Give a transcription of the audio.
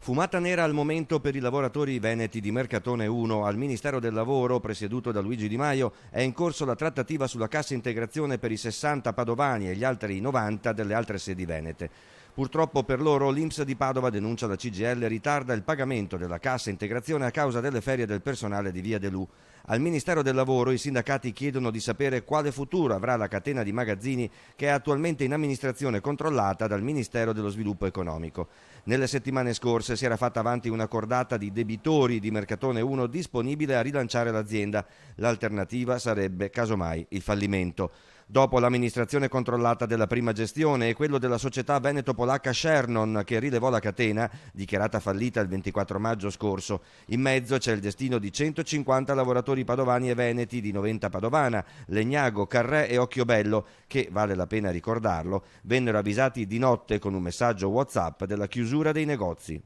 Fumata nera al momento per i lavoratori veneti di Mercatone 1. Al Ministero del Lavoro, presieduto da Luigi Di Maio, è in corso la trattativa sulla cassa integrazione per i 60 padovani e gli altri 90 delle altre sedi venete. Purtroppo per loro l'INPS di Padova, denuncia la CGIL, ritarda il pagamento della cassa integrazione a causa delle ferie del personale di Via Delù. Al Ministero del Lavoro i sindacati chiedono di sapere quale futuro avrà la catena di magazzini che è attualmente in amministrazione controllata dal Ministero dello Sviluppo Economico. Nelle settimane scorse si era fatta avanti una cordata di debitori di Mercatone 1 disponibile a rilanciare l'azienda. L'alternativa sarebbe, casomai, il fallimento. Dopo l'amministrazione controllata della prima gestione e quello della società veneto-polacca Shernon, che rilevò la catena, dichiarata fallita il 24 maggio scorso. In mezzo c'è il destino di 150 lavoratori padovani e veneti di Noventa Padovana, Legnago, Carré e Occhiobello, che, vale la pena ricordarlo, vennero avvisati di notte con un messaggio WhatsApp della chiusura dei negozi.